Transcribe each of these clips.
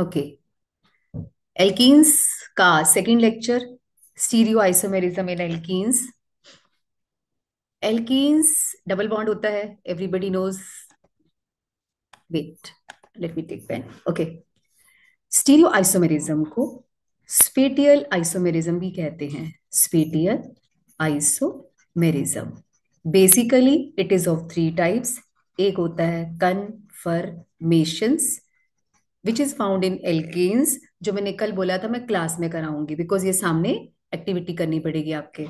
Okay, alkenes का second lecture, stereo isomerism in alkenes. Alkenes double bond होता है, everybody knows. Wait, let me take pen. Okay, stereo isomerism को spatial isomerism भी कहते हैं। Spatial isomerism basically it is of three types. एक होता है conformations which is found in alkanes, जो मैंने कल बोला था मैं क्लास में कराऊंगी, बिकॉज ये सामने एक्टिविटी करनी पड़ेगी आपके।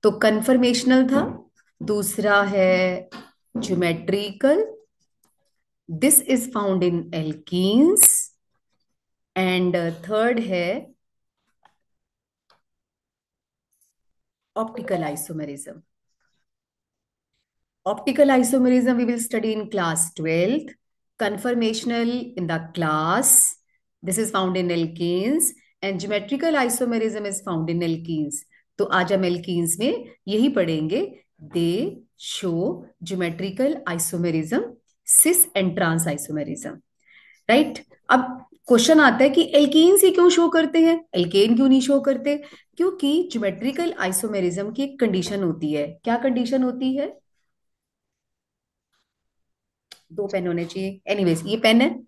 तो कन्फर्मेशनल था। दूसरा है geometrical, this is found in alkenes. And third है optical isomerism. Optical isomerism we will study in class 12th. Conformational in the class. This is found in alkenes. And geometrical isomerism is found in alkenes. तो आज हम alkenes में यही पढ़ेंगे। They show geometrical isomerism, cis and trans isomerism. Right? अब question आता है कि एल्केन्स ही क्यों शो करते हैं, एल्केन क्यों नहीं शो करते? क्योंकि ज्योमेट्रिकल आइसोमेरिज्म की एक कंडीशन होती है। क्या कंडीशन होती है? दो पेन होने चाहिए। एनीवेज, ये पेन है,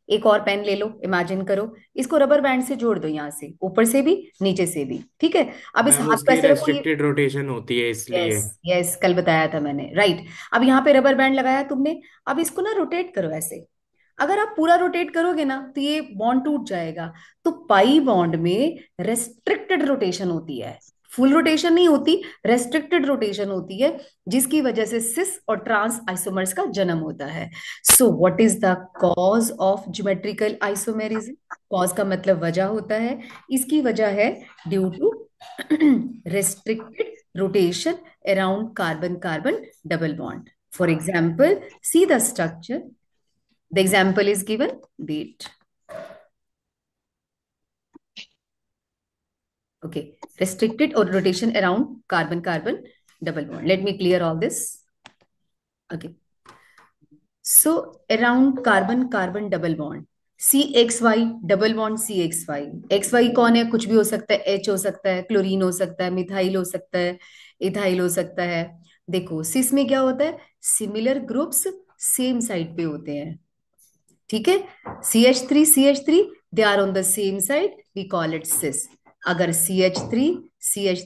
एक और पेन ले लो, इमेजिन करो इसको रबर बैंड से जोड़ दो, यहां से ऊपर से भी नीचे से भी, ठीक है। अब इस मैम हाथ को उसकी ऐसे रखो, ये रेस्ट्रिक्टेड रोटेशन होती है इसलिए। यस यस, कल बताया था मैंने, राइट। अब यहाँ पे रबर बैंड लगाया तुमने, अब इसको ना रोटेट करो ऐसे। अगर आप पूरा रोटेट करोगे ना तो ये बॉन्ड टूट जाएगा। तो पाई बॉन्ड में रेस्ट्रिक्टेड रोटेशन होती है, फुल रोटेशन नहीं होती, रेस्ट्रिक्टेड रोटेशन होती है, जिसकी वजह से सिस और ट्रांस आइसोमर्स का जन्म होता है। So what is the cause of geometrical isomerism? Cause का मतलब वजह होता है। इसकी वजह है due to restricted rotation around carbon carbon double bond. For example, see the structure. The example is given. Wait. Okay. Restricted or rotation around carbon carbon double bond. Let me clear all this. Okay. So around carbon carbon double bond. C x Y double bond, C x Y. X Y कौन है? कुछ भी हो सकता है, H हो सकता है, क्लोरीन हो सकता है, मिथाइल हो सकता है, इथाइल हो सकता है। देखो सिस में क्या होता है, सिमिलर ग्रुप्स सेम साइड पे होते हैं, ठीक है। C H three they are on the same side, we call it cis. अगर C H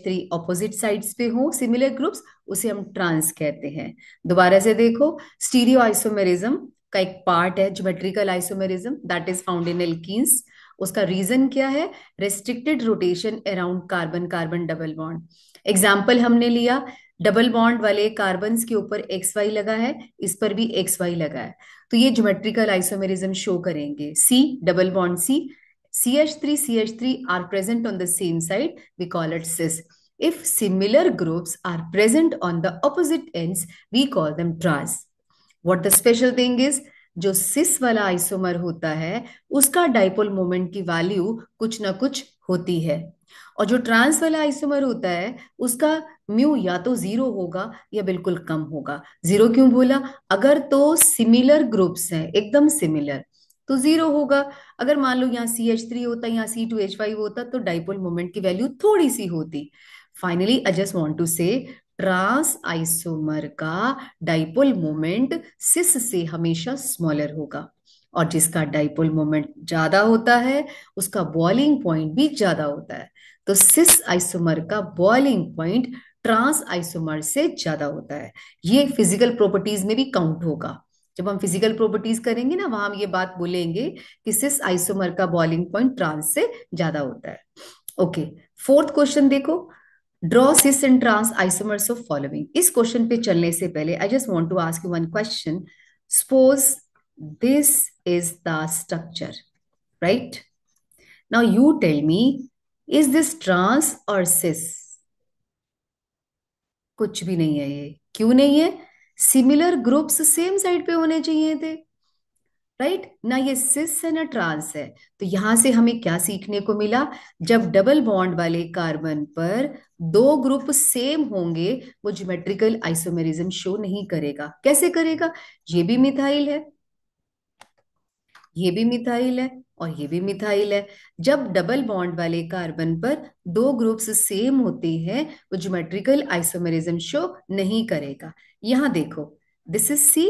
three opposite sides पे हो सिमिलर ग्रुप्स, उसे हम ट्रांस कहते हैं। दोबारा से देखो, स्टीरियो आइसोमेरिज्म का एक पार्ट है geometrical isomerism, that is found in alkenes. उसका रीजन क्या है? Restricted rotation around carbon carbon double bond. Example हमने लिया, डबल बॉन्ड वाले कार्बन के ऊपर एक्स वाई लगा है, इस पर भी एक्स वाई लगा है, तो ये ज्योमेट्रिकल आइसोमेरिज्म शो करेंगे। C double bond C H three are present on the same side, we call it cis. If similar groups are present on the opposite ends, we call them trans. What the special thing is, जो cis वाला isomer होता है उसका dipole moment की value कुछ ना कुछ होती है, और जो ट्रांस वाला आइसोमर होता है उसका म्यू या तो जीरो होगा या बिल्कुल कम होगा। जीरो क्यों बोला? अगर तो सिमिलर ग्रुप्स हैं, एकदम सिमिलर, तो जीरो होगा। अगर मान लो यहाँ सी एच थ्री होता, यहाँ सी टू एच फाइव होता, तो डाइपोल मोमेंट की वैल्यू थोड़ी सी होती। Finally I just want to say, trans isomer का डाइपोल मोमेंट सिस से हमेशा स्मॉलर होगा, और जिसका डाइपोल मोमेंट ज्यादा होता है उसका बॉइलिंग पॉइंट भी ज्यादा होता है। तो सिस आइसोमर का बॉइलिंग पॉइंट ट्रांस आइसोमर से ज्यादा होता है। ये फिजिकल प्रॉपर्टीज में भी काउंट होगा। जब हम फिजिकल प्रॉपर्टीज करेंगे ना, वहां हम ये बात बोलेंगे कि सिस आइसोमर का बॉइलिंग पॉइंट ट्रांस से ज्यादा होता है। ओके, फोर्थ क्वेश्चन देखो, draw cis and trans isomers of following. इस क्वेश्चन पे चलने से पहले I just want to ask you one question. Suppose this is the structure, right? Now you tell me, is this trans और cis? कुछ भी नहीं है ये। क्यों नहीं है? सिमिलर ग्रुप्स सेम साइड पे होने चाहिए थे, राइट ना? ये सिस है ना ट्रांस है। तो यहां से हमें क्या सीखने को मिला? जब डबल बॉन्ड वाले कार्बन पर दो ग्रुप सेम होंगे, वो ज्योमेट्रिकल आइसोमेरिज्म शो नहीं करेगा। कैसे करेगा? ये भी मिथाइल है, ये भी मिथाइल है और ये भी मिथाइल है। जब डबल बॉन्ड वाले कार्बन पर दो ग्रुप्स सेम होते हैं वो ज्योमेट्रिकल आइसोमेरिज्म शो नहीं करेगा। यहां देखो, this is C,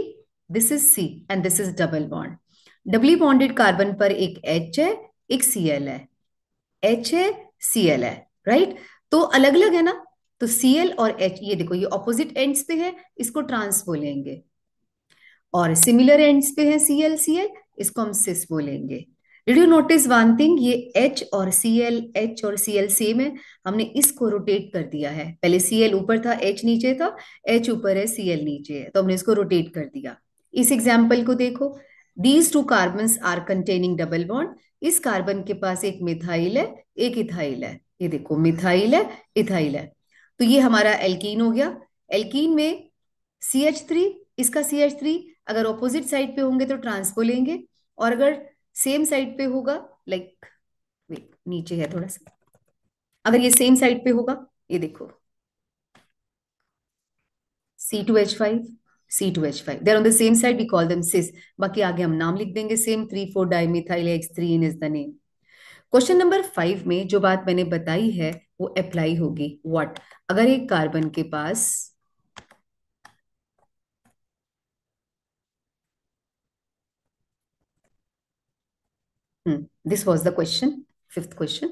this is C and this is double bond. Doubly bonded carbon पर एक एच है, एक सीएल है, एच है, सीएल है, राइट। तो अलग अलग है ना, तो सीएल और एच, ये देखो ये ऑपोजिट एंड्स पे है, इसको ट्रांस बोलेंगे। और सिमिलर एंड्स पे है सीएल सीएल, इसको हम सिस बोलेंगे। Did you notice one thing, ये एच और सीएल, एच और सीएल सेम है। हमने इसको रोटेट कर दिया है, पहले सीएल ऊपर था, एच नीचे था, एच ऊपर है, सीएल नीचे है, तो हमने इसको रोटेट कर दिया। इस एग्जाम्पल को देखो, these two carbons are containing double bond. इस कार्बन के पास एक मिथाइल है, एक इथाइल है, ये देखो मिथाइल है, इथाइल है। तो ये हमारा एल्कीन हो गया। एल्कीन में CH3, इसका CH3 अगर ऑपोजिट साइड पे होंगे तो ट्रांस बोलेंगे, और अगर सेम साइड पे होगा, लाइक वेट नीचे है थोड़ा सा, अगर ये सेम साइड पे होगा, ये देखो C2H5, C2H5, they're on the same side, we call them cis। बाकी आगे हम नाम लिख देंगे same, 3,4 dimethyl X3 is the name. Question number 5 में जो बात मैंने बताई है वो अप्लाई होगी। व्हाट, अगर एक कार्बन के पास this was the question, fifth question.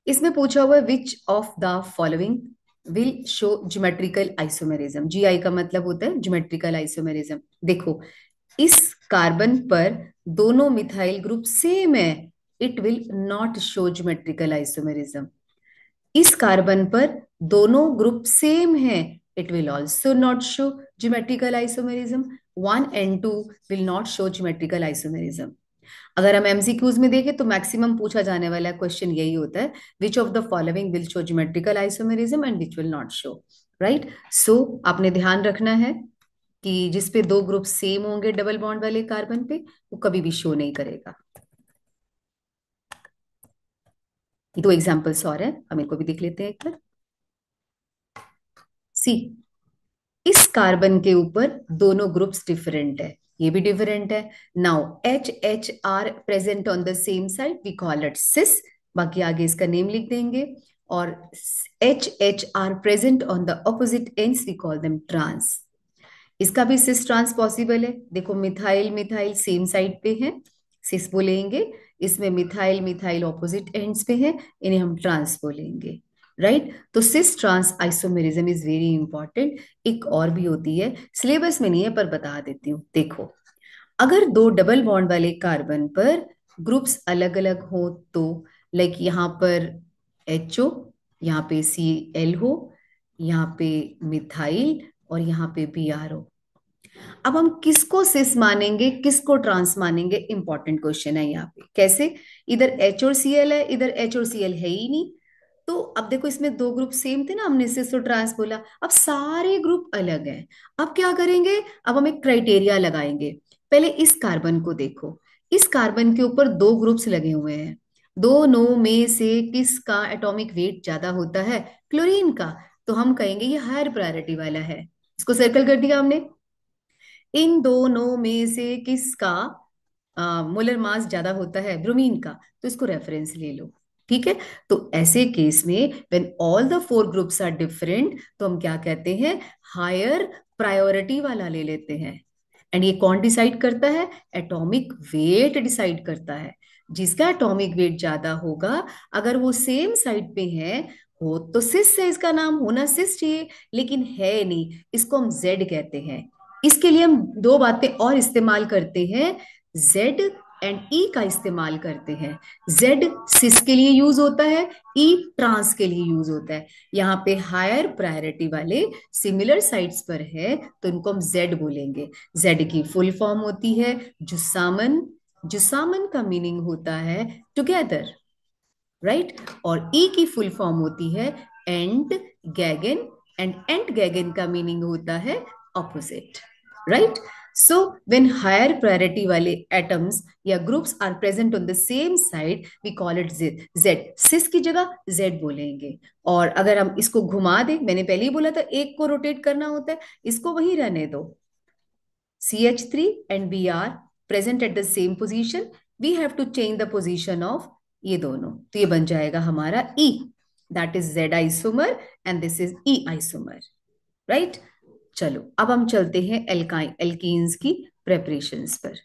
इसमें पूछा हुआ है which of the following will show geometrical isomerism. GI का मतलब होता है ज्योमेट्रिकल आइसोमेरिज्म। देखो, इस कार्बन पर दोनों मिथाइल ग्रुप सेम है, it will not show geometrical isomerism. इस कार्बन पर दोनों ग्रुप सेम है, it will also not show geometrical isomerism. 1 and 2 will not show geometrical isomerism. अगर हम एमसीक्यूज में देखें तो मैक्सिमम पूछा जाने वाला क्वेश्चन यही होता है, which of the following will show geometrical isomerism and which will not show, right. So आपने ध्यान रखना है कि जिस पे दो ग्रुप सेम होंगे डबल बॉन्ड वाले कार्बन पे, वो कभी भी शो नहीं करेगा। ये दो एग्जाम्पल्स और है, हम इनको भी देख लेते हैं एक बार। सी, इस कार्बन के ऊपर दोनों ग्रुप्स डिफरेंट है, ये भी डिफरेंट है। Now H H are present on the same side, we call it cis. बाकी आगे इसका नेम लिख देंगे। और H H are present on the opposite ends, we call them trans. इसका भी सिस ट्रांस पॉसिबल है। देखो मिथाइल मिथाइल सेम साइड पे है, सिस बोलेंगे। इसमें मिथाइल मिथाइल ऑपोजिट एंड्स पे है, इन्हें हम ट्रांस बोलेंगे, राइट। तो cis trans isomerism is very important. एक और भी होती है, सिलेबस में नहीं है पर बता देती हूँ। देखो, अगर दो डबल बॉन्ड वाले कार्बन पर ग्रुप्स अलग अलग हो तो, लाइक यहाँ पर HO, यहाँ पे Cl हो, यहाँ पे मिथाइल और यहाँ पे Br हो। अब हम किसको सिस मानेंगे, किसको ट्रांस मानेंगे, इंपॉर्टेंट क्वेश्चन है यहाँ पे। कैसे, इधर H और Cl है, इधर H और Cl है ही नहीं। तो अब देखो, इसमें दो ग्रुप सेम थे ना, हमने सिस और ट्रांस बोला, अब सारे ग्रुप अलग हैं। अब क्या करेंगे, अब हम एक क्राइटेरिया लगाएंगे। पहले इस कार्बन को देखो, इस कार्बन के ऊपर दो ग्रुप्स लगे हुए हैं, दोनों में से किसका एटॉमिक वेट ज्यादा होता है, क्लोरीन का। तो हम कहेंगे ये हायर प्रायोरिटी वाला है, इसको सर्कल कर दिया हमने। इन दोनों में से किसका मोलर मास ज्यादा होता है, ब्रोमीन का, तो इसको रेफरेंस ले लो, ठीक है। तो ऐसे केस में when all the four groups are different, तो हम क्या कहते हैं, हायर प्रायोरिटी वाला ले लेते हैं। एंड ये कौन डिसाइड करता है, एटॉमिक वेट डिसाइड करता है। जिसका एटॉमिक वेट ज्यादा होगा, अगर वो सेम साइड पे है, हो तो सिस है, इसका नाम होना सिस चाहिए, लेकिन है नहीं, इसको हम जेड कहते हैं। इसके लिए हम दो बातें और इस्तेमाल करते हैं, जेड एंड ई का इस्तेमाल करते हैं। जेड सिस के लिए यूज होता है, ई ट्रांस के लिए यूज होता है। यहाँ पे हायर प्रायोरिटी वाले सिमिलर साइट्स पर है तो इनको हम जेड बोलेंगे। जेड की फुल फॉर्म होती है जुसामन। जुसामन का मीनिंग होता है टुगेदर, राइट। और ई की फुल फॉर्म होती है entgegen, and entgegen का मीनिंग होता है opposite, right. So when higher priority वाले एटम्स या groups are present on the same side we call it Z. Cis की जगह जेड बोलेंगे। और अगर हम इसको घुमा दें, मैंने पहले ही बोला था एक को रोटेट करना होता है, इसको वहीं रहने दो। CH3 and Br present at the same position, we have to change the position of ये दोनों, तो ये बन जाएगा हमारा E, that is Z isomer and this is E isomer, right? चलो अब हम चलते हैं एल्कीन्स की प्रेपरेशंस पर।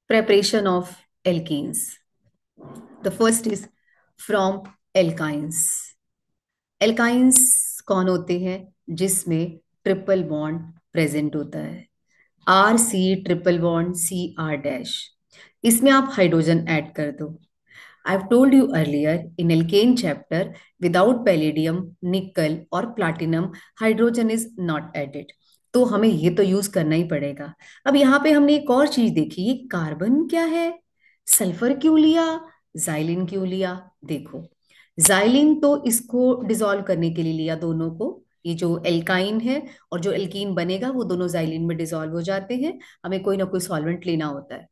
Preparation of alkenes, the first is from alkynes. Alkynes कौन होते हैं? जिसमें ट्रिपल बॉन्ड प्रेजेंट होता है, R C triple bond C R dash. इसमें आप हाइड्रोजन ऐड कर दो। I've told you earlier in alkane chapter, without palladium, nickel और platinum, hydrogen is not added. तो हमें ये तो यूज करना ही पड़ेगा। अब यहाँ पे हमने एक और चीज देखी, ये कार्बन क्या है, सल्फर क्यों लिया, जाइलिन क्यों लिया? देखो, जाइलिन तो इसको डिसॉल्व करने के लिए लिया दोनों को। ये जो एल्काइन है और जो एल्कीन बनेगा वो दोनों जाइलिन में डिसॉल्व हो जाते हैं, हमें कोई ना कोई सॉल्वेंट लेना होता है।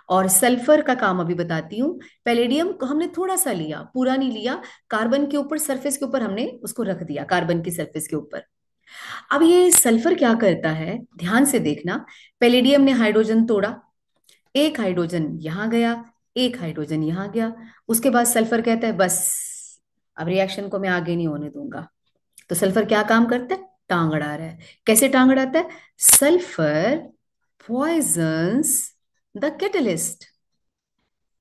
और सल्फर का काम अभी बताती हूँ। पैलेडियम को हमने थोड़ा सा लिया, पूरा नहीं लिया, कार्बन के ऊपर सरफेस के ऊपर हमने उसको रख दिया, कार्बन की सरफेस के ऊपर। अब ये सल्फर क्या करता है, ध्यान से देखना। पैलेडियम ने हाइड्रोजन तोड़ा, एक हाइड्रोजन यहां गया, एक हाइड्रोजन यहां गया। उसके बाद सल्फर कहता है बस, अब रिएक्शन को मैं आगे नहीं होने दूंगा। तो सल्फर क्या काम करता है, टांग अड़ा रहा है। कैसे टांग अड़ाता है? Sulphur poisons the catalyst.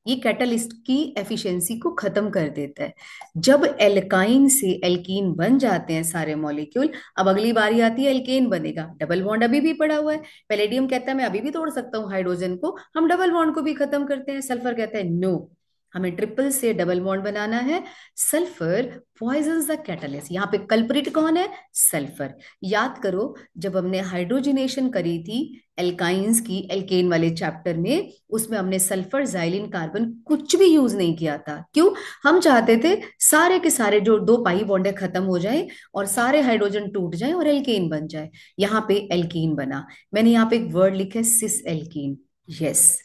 ये कैटलिस्ट की एफिशिएंसी को खत्म कर देता है। जब एल्काइन से एल्कीन बन जाते हैं सारे मॉलिक्यूल, अब अगली बारी आती है एल्केन बनेगा, डबल बॉन्ड अभी भी पड़ा हुआ है। पैलेडियम कहता है मैं अभी भी तोड़ सकता हूँ हाइड्रोजन को, हम डबल बॉन्ड को भी खत्म करते हैं। सल्फर कहता है नो, हमें ट्रिपल से डबल बॉन्ड बनाना है। Sulphur poisons the catalyst. यहाँ पे कल्प्रिट कौन है? सल्फर। याद करो, जब हमने हाइड्रोजनेशन करी थी एल्काइंस की एल्केन वाले चैप्टर में, उसमें हमने सल्फर जाइलिन कार्बन कुछ भी यूज नहीं किया था। क्यों? हम चाहते थे सारे के सारे जो दो पाई बॉन्डे खत्म हो जाएं और सारे हाइड्रोजन टूट जाएं और एल्केन बन जाए। यहाँ पे एल्कीन बना। मैंने यहाँ पे एक वर्ड लिखा है सिस एल्कीन। यस,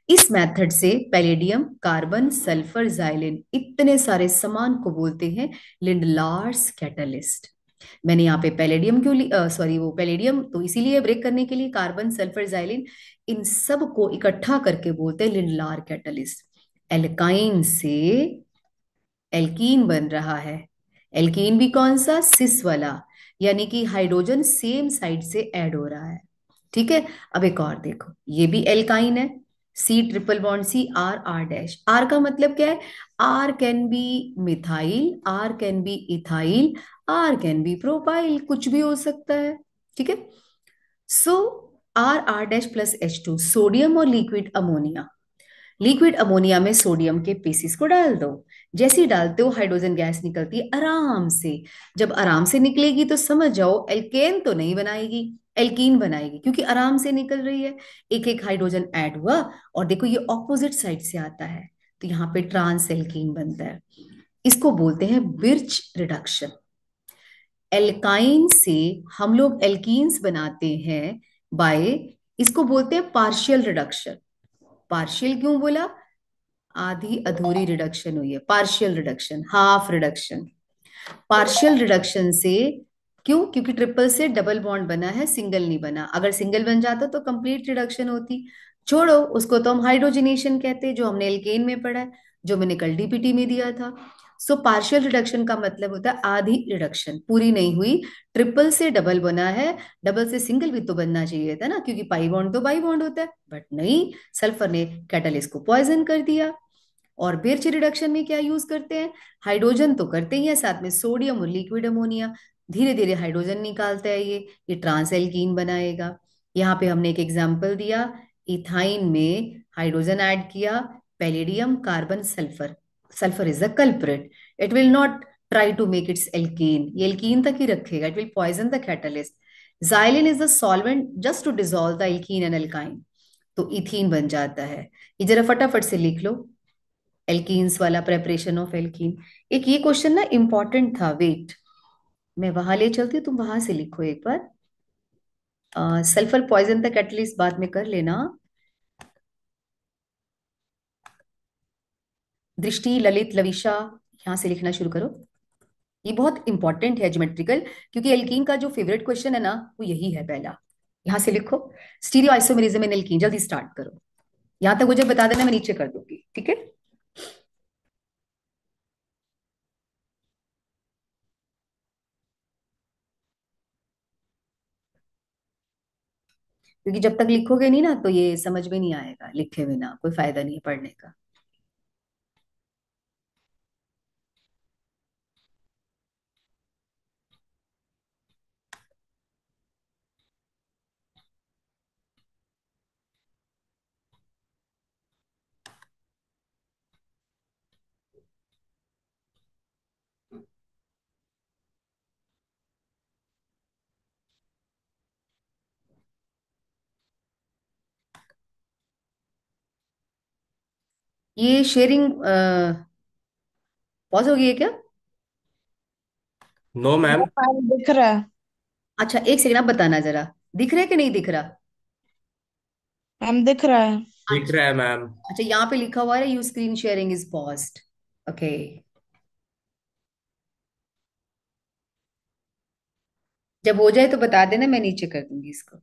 इस मेथड से पैलेडियम, कार्बन, सल्फर, जाइलिन, इतने सारे सामान को बोलते हैं लिंडलार्स कैटलिस्ट। मैंने यहाँ पे पैलेडियम क्यों सॉरी वो पैलेडियम तो इसीलिए ब्रेक करने के लिए, कार्बन, सल्फर, जाइलिन, इन सब को इकट्ठा करके बोलते हैं लिंडलार कैटलिस्ट। एल्काइन से एल्कीन बन रहा है। एल्कीन भी कौन सा? सिस वाला, यानी कि हाइड्रोजन सेम साइड से ऐड हो रहा है। ठीक है, अब एक और देखो, ये भी एल्काइन है, C triple bond C R R dash. R का मतलब क्या है? R can be methyl, R can be ethyl, R can be propyl, कुछ भी हो सकता है। ठीक है, so R R dash plus H2, sodium और लिक्विड अमोनिया। लिक्विड अमोनिया में सोडियम के पीसीस को डाल दो। जैसे ही डालते हो हाइड्रोजन गैस निकलती है आराम से। जब आराम से निकलेगी तो समझ जाओ एल्केन तो नहीं बनाएगी, एल्कीन बनाएगी, क्योंकि आराम से निकल रही है। एक एक हाइड्रोजन ऐड हुआ और देखो ये ऑपोजिट साइड से आता है, तो यहाँ पे ट्रांस एल्कीन बनता है। इसको बोलते हैं बिर्च रिडक्शन। एल्काइन से हम लोग एल्कीन्स बनाते हैं बाय, इसको बोलते हैं पार्शियल रिडक्शन। पार्शियल क्यों बोला? आधी अधूरी रिडक्शन हुई है, partial reduction, half reduction. Partial reduction से क्यों? क्योंकि ट्रिपल से डबल बॉन्ड बना है, सिंगल नहीं बना। अगर सिंगल बन जाता तो कंप्लीट रिडक्शन होती। छोड़ो उसको, तो हम हाइड्रोजनेशन कहते हैं, जो हमने एल्केन में पढ़ा है, जो मैंने कल डीपीटी में दिया था। सो पार्शियल रिडक्शन का मतलब होता है आधी रिडक्शन, पूरी नहीं हुई। ट्रिपल से डबल बना है, डबल से सिंगल भी तो बनना चाहिए था ना, क्योंकि पाई बॉन्ड तो बाई बॉन्ड होता है, बट नहीं, सल्फर ने कैटलिस्ट को पॉइजन कर दिया। और बिर्च रिडक्शन में क्या यूज करते हैं? हाइड्रोजन तो करते ही है, साथ में सोडियम और लिक्विड अमोनिया, धीरे धीरे हाइड्रोजन निकालता है ये ट्रांस एल्कीन बनाएगा। यहाँ पे हमने एक एग्जांपल दिया, इथाइन में हाइड्रोजन ऐड किया, palladium, carbon, sulphur. Sulphur is the culprit, it will not try to make its alkene, ये एल्कीन तक ही रखेगा, it will poison the catalyst. Xylene is the solvent just to dissolve the alkene and alkyne, तो ethene बन जाता है। ये जरा फटाफट से लिख लो, एल्कीन्स वाला, प्रेपरेशन ऑफ एल्कीन। एक ये क्वेश्चन ना इंपॉर्टेंट था, वेट, मैं वहां ले चलती हूँ, तुम वहां से लिखो एक बार। सल्फर पॉइजन तक एटलीस्ट बाद में कर लेना। दृष्टि, ललित, लविशा, यहां से लिखना शुरू करो। ये बहुत इंपॉर्टेंट है ज्योमेट्रिकल, क्योंकि एल्कीन का जो फेवरेट क्वेश्चन है ना, वो यही है पहला। यहां से लिखो। स्टीरियो आइसोमेरिज्म इन एल्कीन, जल्दी स्टार्ट करो। यहां तक मुझे बता देना, मैं नीचे कर दूंगी, ठीक है। क्योंकि जब तक लिखोगे नहीं ना, तो ये समझ में नहीं आएगा, लिखे बिना कोई फायदा नहीं है पढ़ने का। ये शेयरिंग पॉज हो गई है क्या? नो वो मैम। फाइल दिख रहा है। अच्छा, एक सेकंड, आप बताना जरा, दिख रहा है कि नहीं दिख रहा? मैम दिख रहा है। दिख अच्छा। रहा है मैम। अच्छा, यहाँ पे लिखा हुआ है you screen sharing is paused. Okay. जब हो जाए तो बता देना, मैं नीचे कर दूंगी इसको।